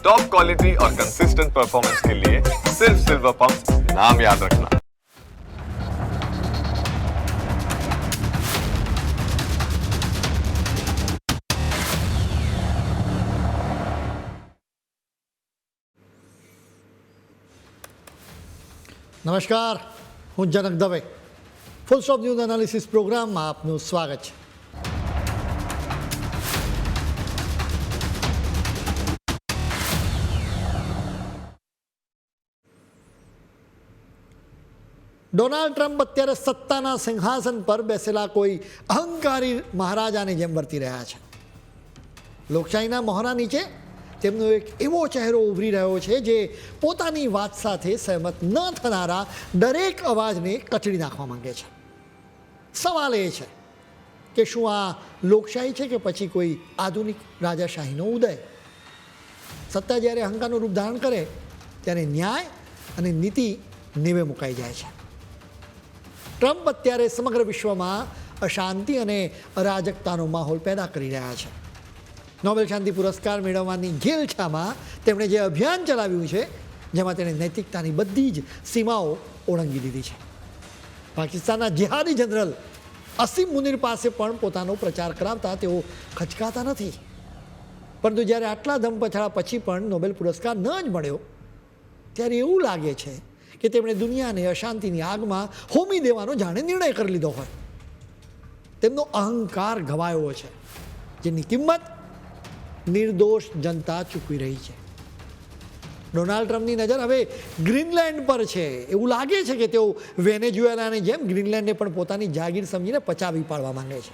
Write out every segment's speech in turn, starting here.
Top quality और consistent performance के लिए सिर्फ सिल्वर पंप नाम याद रखना। નમસ્કાર, હું Janak Dave. Full stop news analysis પ્રોગ્રામમાં આપનું સ્વાગત છે. ડોનાલ્ડ ટ્રમ્પ અત્યારે સત્તાના સિંહાસન પર બેસેલા કોઈ અહંકારી મહારાજાની જેમ વર્તી રહ્યા છે. લોકશાહીના મોહરા નીચે તેમનો એક એવો ચહેરો ઉભરી રહ્યો છે જે પોતાની વાત સાથે સહેમત ન થનારા દરેક અવાજને કચડી નાખવા માંગે છે. સવાલ એ છે કે શું આ લોકશાહી છે કે પછી કોઈ આધુનિક રાજાશાહીનો ઉદય? સત્તા જ્યારે અહંકારનું રૂપ ધારણ કરે ત્યારે ન્યાય અને નીતિ નેવે મુકાઈ જાય છે. ટ્રમ્પ અત્યારે સમગ્ર વિશ્વમાં અશાંતિ અને અરાજકતાનો માહોલ પેદા કરી રહ્યા છે. નોબેલ શાંતિ પુરસ્કાર મેળવવાની ઘેલછામાં તેમણે જે અભિયાન ચલાવ્યું છે જેમાં તેણે નૈતિકતાની બધી જ સીમાઓ ઓળંગી દીધી છે. પાકિસ્તાનના જિહાદી જનરલ અસીમ મુનીર પાસે પણ પોતાનો પ્રચાર કરાવતા તેઓ ખચકાતા નથી. પરંતુ જ્યારે આટલા ધમપછાડા પછી પણ નોબેલ પુરસ્કાર ન જ મળ્યો ત્યારે એવું લાગે છે કે તેમણે દુનિયાને અશાંતિની આગમાં હોમી દેવાનો જાણે નિર્ણય કરી લીધો હોય. તેમનો અહંકાર ઘવાયો છે જેની કિંમત નિર્દોષ જનતા ચૂકવી રહી છે. ડોનાલ્ડ ટ્રમ્પની નજર હવે ગ્રીનલેન્ડ પર છે. એવું લાગે છે કે તેઓ વેનેઝુએલાની જેમ ગ્રીનલેન્ડને પણ પોતાની જાગીર સમજીને પચાવી પાડવા માંગે છે.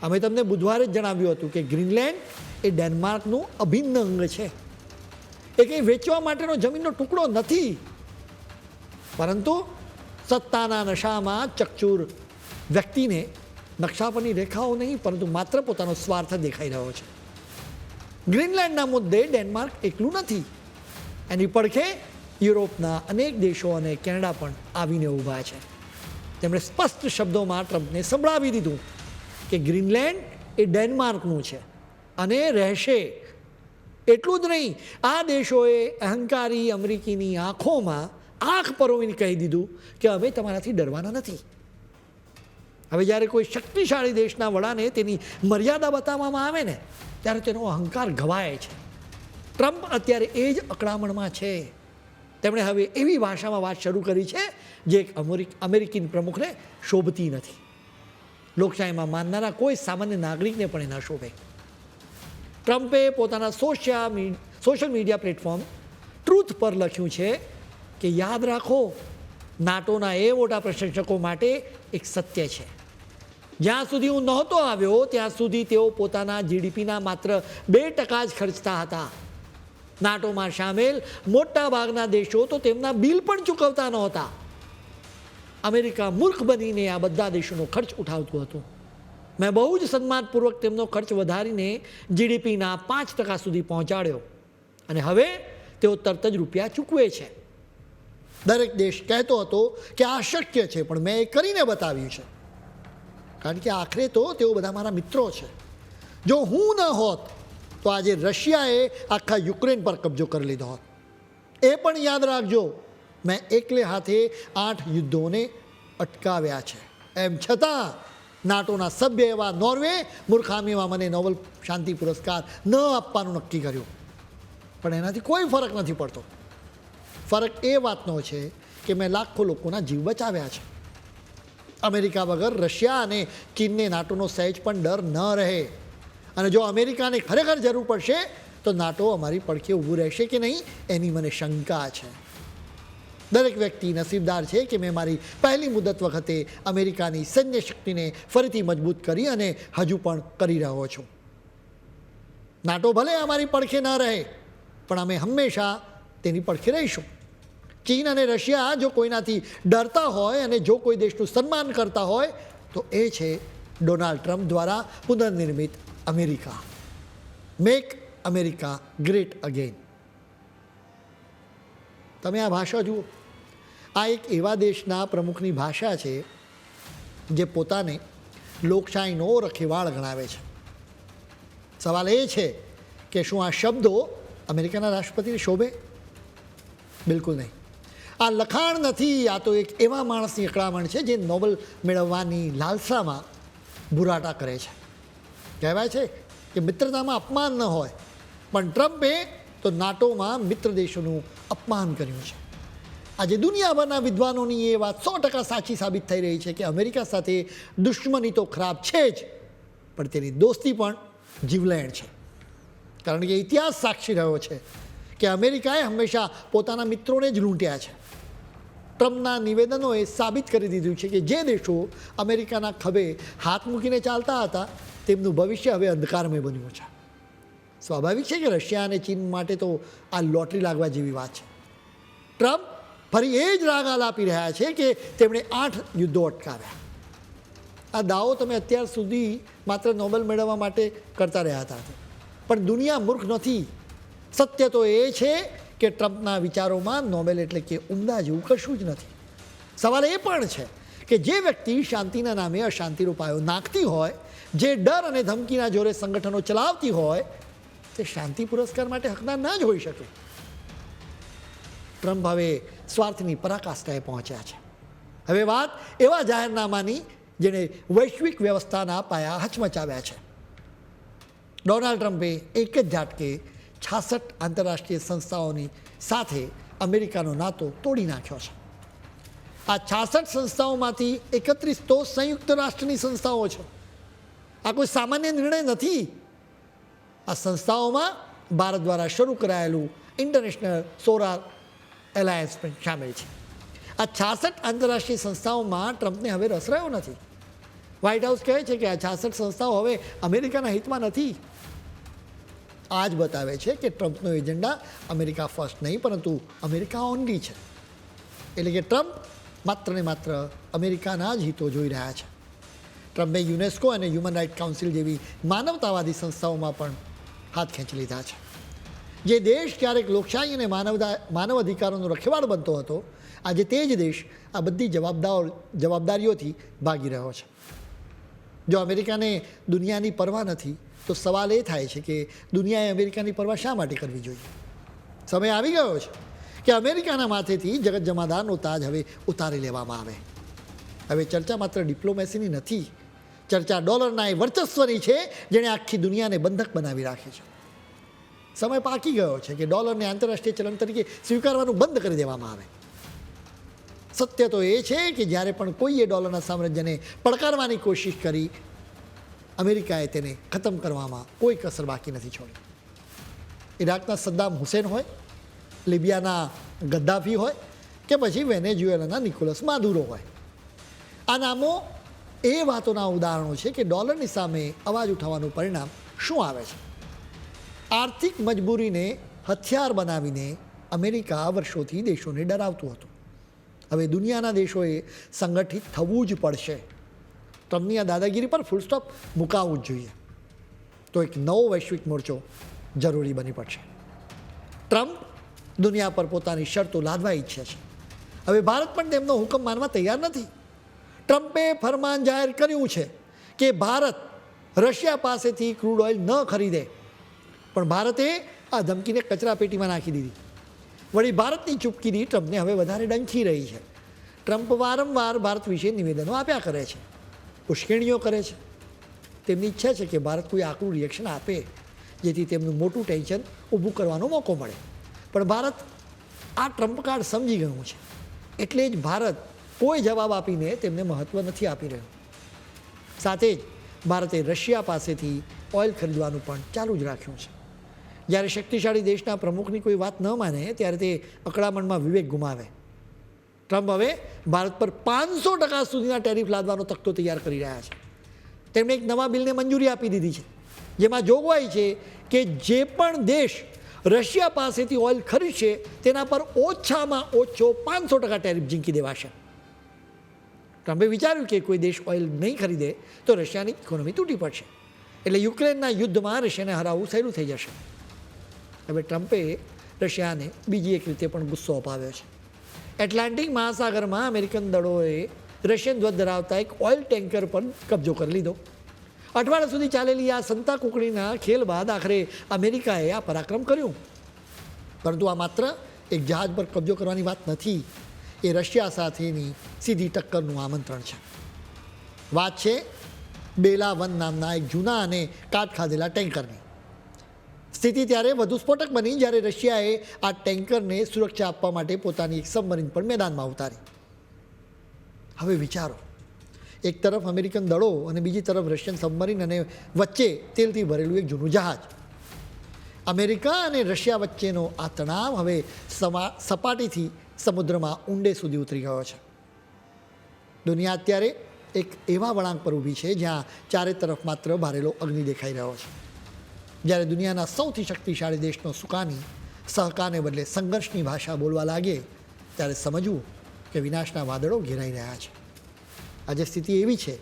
અમે તમને બુધવારે જ જણાવ્યું હતું કે ગ્રીનલેન્ડ એ ડેનમાર્કનું અભિન્ન અંગ છે. એ કંઈ વેચવા માટેનો જમીનનો ટુકડો નથી, પરંતુ સત્તાના નશામાં ચકચૂર વ્યક્તિને નકશા પરની રેખાઓ નહીં પરંતુ માત્ર પોતાનો સ્વાર્થ દેખાઈ રહ્યો છે. ગ્રીનલેન્ડના મુદ્દે ડેનમાર્ક એકલું નથી. એની પડખે યુરોપના અનેક દેશો અને કેનેડા પણ આવીને ઊભા છે. તેમણે સ્પષ્ટ શબ્દોમાં ટ્રમ્પને સંભળાવી દીધું કે ગ્રીનલેન્ડ એ ડેનમાર્કનું છે અને રહેશે. એટલું જ નહીં, આ દેશોએ અહંકારી અમેરિકીની આંખોમાં આંખ પરોવીને કહી દીધું કે અમે તમારાથી ડરવાના નથી. હવે જ્યારે કોઈ શક્તિશાળી દેશના વડાને તેની મર્યાદા બતાવવામાં આવે ને ત્યારે તેનો અહંકાર ઘવાય છે. ટ્રમ્પ અત્યારે એ જ અકળામણમાં છે. તેમણે હવે એવી ભાષામાં વાત શરૂ કરી છે જે એક અમેરિકન પ્રમુખને શોભતી નથી. લોકશાહીમાં માનનારા કોઈ સામાન્ય નાગરિકને પણ એ ન શોભે. ટ્રમ્પે પોતાના સોશિયલ મીડિયા પ્લેટફોર્મ ટ્રુથ પર લખ્યું છે કે યાદ રાખો, નાટોના એ મોટા પ્રશંસકો માટે એક સત્ય છે. જ્યાં સુધી હું નહોતો આવ્યો ત્યાં સુધી તેઓ પોતાના જીડીપીના માત્ર 2% જ ખર્ચતા હતા. નાટોમાં સામેલ મોટા ભાગના દેશો તો તેમના બિલ પણ ચૂકવતા નહોતા. અમેરિકા મૂર્ખ બનીને આ બધા દેશોનો ખર્ચ ઉઠાવતું હતું. મેં બહુ જ સન્માનપૂર્વક તેમનો ખર્ચ વધારીને જીડીપીના 5% સુધી પહોંચાડ્યો અને હવે તેઓ તરત જ રૂપિયા ચૂકવે છે. દરેક દેશ કહેતો હતો કે આ શક્ય છે, પણ મેં એ કરીને બતાવ્યું છે. કારણ કે આખરે તો તેઓ બધા મારા મિત્રો છે. જો હું ન હોત તો આજે રશિયાએ આખા યુક્રેન પર કબજો કરી લીધો હોત. એ પણ યાદ રાખજો, મેં એકલે હાથે 8 યુદ્ધોને અટકાવ્યા છે. એમ છતાં નાટોના સભ્ય એવા નોર્વે મૂર્ખામીમાં મને નોબેલ શાંતિ પુરસ્કાર ન આપવાનું નક્કી કર્યું. પણ એનાથી કોઈ ફરક નથી પડતો. ફરક એ વાતનો છે કે મેં લાખો લોકોના જીવ બચાવ્યા છે. અમેરિકા વગર રશિયા અને ચીનને નાટોનો સહેજ પણ ડર ન રહે. અને જો અમેરિકાને ખરેખર જરૂર પડશે તો નાટો અમારી પડખે ઊભું રહેશે કે નહીં એની મને શંકા છે. દરેક વ્યક્તિ નસીબદાર છે કે મેં મારી પહેલી મુદત વખતે અમેરિકાની સૈન્ય શક્તિને ફરીથી મજબૂત કરી અને હજુ પણ કરી રહ્યો છું. નાટો ભલે અમારી પડખે ન રહે પણ અમે હંમેશા તેની પડખે રહીશું. ચીન અને રશિયા જો કોઈનાથી ડરતા હોય અને જો કોઈ દેશનું સન્માન કરતા હોય તો એ છે ડોનાલ્ડ ટ્રમ્પ દ્વારા પુનર્નિર્મિત America. Make America great again. તમે આ ભાષા જુઓ. આ એક એવા દેશના પ્રમુખની ભાષા છે જે પોતાને લોકશાહીનો રખેવાળ ગણાવે છે. સવાલ એ છે કે શું આ શબ્દો અમેરિકાના રાષ્ટ્રપતિને શોભે? બિલકુલ નહીં. આ લખાણ નથી, આ તો એક એવા માણસની અકળામણ છે જે નોબેલ મેળવવાની લાલસામાં બુરાટા કરે છે. કહેવાય છે કે મિત્રતામાં અપમાન ન હોય, પણ ટ્રમ્પે તો નાટોમાં મિત્ર દેશોનું અપમાન કર્યું છે. આજે દુનિયાભરના વિદ્વાનોની એ વાત 100% સાચી સાબિત થઈ રહી છે કે અમેરિકા સાથે દુશ્મની તો ખરાબ છે જ, પણ તેની દોસ્તી પણ જીવલેણ છે. કારણ કે ઇતિહાસ સાક્ષી રહ્યો છે કે અમેરિકાએ હંમેશા પોતાના મિત્રોને જ લૂંટ્યા છે. ટ્રમ્પના નિવેદનોએ સાબિત કરી દીધું છે કે જે દેશો અમેરિકાના ખભે હાથ મૂકીને ચાલતા હતા તેમનું ભવિષ્ય હવે અંધકારમય બન્યું છે. સ્વાભાવિક છે કે રશિયા અને ચીન માટે તો આ લોટરી લાગવા જેવી વાત છે. ટ્રમ્પ ફરી એ જ રાગ આલાપી રહ્યા છે કે તેમણે 8 યુદ્ધો અટકાવ્યા. આ દાવો તમે અત્યાર સુધી માત્ર નોબેલ મેળવવા માટે કરતા રહ્યા હતા, પણ દુનિયા મૂર્ખ નથી. સત્ય તો એ છે કે ટ્રમ્પના વિચારોમાં નોબેલ એટલે કે ઉમદા જેવું કશું જ નથી. સવાલ એ પણ છે કે જે વ્યક્તિ શાંતિના નામે અશાંતિનો પાયો નાખતી હોય, જે ડર અને ધમકીના જોરે સંગઠનો ચલાવતી હોય, તે શાંતિ પુરસ્કાર માટે હકદાર ન જ હોઈ શકે. ટ્રમ્પ હવે સ્વાર્થની પરાકાષ્ઠાએ પહોંચ્યા છે. હવે વાત એવા જાહેરનામાની જેણે વૈશ્વિક વ્યવસ્થાના પાયા હચમચાવ્યા છે. ડોનાલ્ડ ટ્રમ્પે એક જ ઝાટકે 66 આંતરરાષ્ટ્રીય સંસ્થાઓની સાથે અમેરિકાનો નાતો તોડી નાખ્યો છે. આ 66 સંસ્થાઓમાંથી 31 તો સંયુક્ત રાષ્ટ્રની સંસ્થાઓ છે. આ કોઈ સામાન્ય નિર્ણય નથી. આ સંસ્થાઓમાં ભારત દ્વારા શરૂ કરાયેલું ઇન્ટરનેશનલ સોલાર એલાયન્સ પણ સામેલ છે. આ 66 આંતરરાષ્ટ્રીય સંસ્થાઓમાં ટ્રમ્પને હવે રસ રહ્યો નથી. વ્હાઇટ હાઉસ કહે છે કે આ 66 સંસ્થાઓ હવે અમેરિકાના હિતમાં નથી. આ જ બતાવે છે કે ટ્રમ્પનો એજન્ડા અમેરિકા ફર્સ્ટ નહીં, પરંતુ અમેરિકા ઓનલી છે. એટલે કે ટ્રમ્પ માત્ર ને માત્ર અમેરિકાના જ હિતો જોઈ રહ્યા છે. ટ્રમ્પે યુનેસ્કો અને હ્યુમન રાઇટ કાઉન્સિલ જેવી માનવતાવાદી સંસ્થાઓમાં પણ હાથ ખેંચી લીધા છે. જે દેશ ક્યારેક લોકશાહી અને માનવ અધિકારોનો રખેવાળ બનતો હતો, આજે તે જ દેશ આ બધી જવાબદારીઓથી ભાગી રહ્યો છે. જો અમેરિકાને દુનિયાની પરવા નથી, તો સવાલ એ થાય છે કે દુનિયાએ અમેરિકાની પરવા શા માટે કરવી જોઈએ? સમય આવી ગયો છે કે અમેરિકાના માથેથી જગત જમાદારનો તાજ હવે ઉતારી લેવામાં આવે. હવે ચર્ચા માત્ર ડિપ્લોમેસીની નથી, ચર્ચા ડોલરના એ વર્ચસ્વની છે જેણે આખી દુનિયાને બંધક બનાવી રાખી છે. સમય પાકી ગયો છે કે ડોલરને આંતરરાષ્ટ્રીય ચલણ તરીકે સ્વીકારવાનું બંધ કરી દેવામાં આવે. સત્ય તો એ છે કે જ્યારે પણ કોઈએ ડોલરના સામ્રાજ્યને પડકારવાની કોશિશ કરી, અમેરિકાએ તેને ખતમ કરવામાં કોઈ કસર બાકી નથી છોડી. ઇરાકના સદ્દામ હુસેન હોય, લિબિયાના ગદ્દાફી હોય કે પછી વેનેઝુએલાના નિકોલસ માદુરો હોય, આ નામો એ વાતોના ઉદાહરણો છે કે ડોલરની સામે અવાજ ઉઠાવવાનું પરિણામ શું આવે છે. આર્થિક મજબૂરીને હથિયાર બનાવીને અમેરિકા વર્ષોથી દેશોને ડરાવતું હતું. હવે દુનિયાના દેશોએ સંગઠિત થવું જ પડશે. ટ્રમ્પની આ દાદાગીરી પર ફૂલ સ્ટોપ મુકાવવું જ જોઈએ. તો એક નવો વૈશ્વિક મોરચો જરૂરી બની પડશે. ટ્રમ્પ દુનિયા પર પોતાની શરતો લાદવા ઈચ્છે છે. હવે ભારત પણ તેમનો હુકમ માનવા તૈયાર નથી. ટ્રમ્પે ફરમાન જાહેર કર્યું છે કે ભારત રશિયા પાસેથી ક્રૂડ ઓઇલ ન ખરીદે, પણ ભારતે આ ધમકીને કચરા પેટીમાં નાખી દીધી. વળી ભારતની ચૂપકીદી ટ્રમ્પને હવે વધારે ડંખી રહી છે. ટ્રમ્પ વારંવાર ભારત વિશે નિવેદનો આપ્યા કરે છે, ઉશ્કેરણીઓ કરે છે. તેમની ઈચ્છા છે કે ભારત કોઈ આકરું રિએક્શન આપે, જેથી તેમનું મોટું ટેન્શન ઊભું કરવાનો મોકો મળે. પણ ભારત આ ટ્રમ્પ કાર્ડ સમજી ગયું છે, એટલે જ ભારત કોઈ જવાબ આપીને તેમને મહત્ત્વ નથી આપી રહ્યું. સાથે જ ભારતે રશિયા પાસેથી ઓઇલ ખરીદવાનું પણ ચાલુ જ રાખ્યું છે. જ્યારે શક્તિશાળી દેશના પ્રમુખની કોઈ વાત ન માને ત્યારે તે અકળામણમાં વિવેક ગુમાવે. ટ્રમ્પ હવે ભારત પર 500% સુધીના ટેરિફ લાદવાનો તખ્તો તૈયાર કરી રહ્યા છે. તેમણે એક નવા બિલને મંજૂરી આપી દીધી છે, જેમાં જોગવાઈ છે કે જે પણ દેશ રશિયા પાસેથી ઓઇલ ખરીદશે તેના પર ઓછામાં ઓછો 500% ટેરિફ ઝીંકી દેવાશે. ટ્રમ્પે વિચાર્યું કે કોઈ દેશ ઓઇલ નહીં ખરીદે તો રશિયાની ઇકોનોમી તૂટી પડશે, એટલે યુક્રેનના યુદ્ધમાં રશિયાને હરાવવું સહેલું થઈ જશે. હવે ટ્રમ્પે રશિયાને બીજી એક રીતે પણ ગુસ્સો અપાવ્યો છે. એટલાન્ટિક મહાસાગરમાં અમેરિકન દળોએ રશિયન ધ્વજ ધરાવતા એક ઓઇલ ટેન્કર પર કબજો કરી લીધો. અઠવાડિયા સુધી ચાલેલી આ સંતા કુકડીના ખેલ બાદ આખરે અમેરિકાએ આ પરાક્રમ કર્યું. પરંતુ આ માત્ર એક જહાજ પર કબજો કરવાની વાત નથી, એ રશિયા સાથેની સીધી ટક્કરનું આમંત્રણ છે. વાત છે બેલા-1 નામના એક જૂના અને કાટ ખાધેલા ટેન્કરની. સ્થિતિ ત્યારે વધુ સ્ફોટક બની જ્યારે રશિયાએ આ ટેન્કરને સુરક્ષા આપવા માટે પોતાની એક સબમરીન પર મેદાનમાં ઉતારી. હવે વિચારો, એક તરફ અમેરિકન દળો અને બીજી તરફ રશિયન સબમરીન અને વચ્ચે તેલથી ભરેલું એક જૂનું જહાજ. અમેરિકા અને રશિયા વચ્ચેનો આ તણાવ હવે સપાટીથી સમુદ્રમાં ઊંડે સુધી ઉતરી ગયો છે. દુનિયા અત્યારે એક એવા વળાંક પર ઊભી છે જ્યાં ચારે તરફ માત્ર ભારેલો અગ્નિ દેખાઈ રહ્યો છે. જ્યારે દુનિયાના સૌથી શક્તિશાળી દેશનો સુકાની સહકારને બદલે સંઘર્ષની ભાષા બોલવા લાગે ત્યારે સમજવું કે વિનાશના વાદળો ઘેરાઈ રહ્યા છે. આજે સ્થિતિ એવી છે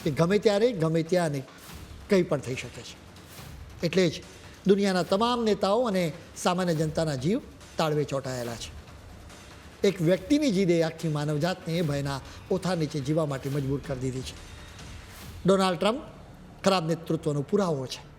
કે ગમે ત્યારે ગમે ત્યાં અને કંઈ પણ થઈ શકે છે. એટલે જ દુનિયાના તમામ નેતાઓ અને સામાન્ય જનતાના જીવ તાળવે ચોંટાયેલા છે. એક વ્યક્તિની જીદે આખી માનવજાતને ભયના ઓથાર નીચે જીવવા માટે મજબૂર કરી દીધી છે. ડોનાલ્ડ ટ્રમ્પ ખરાબ નેતૃત્વનો પુરાવો છે.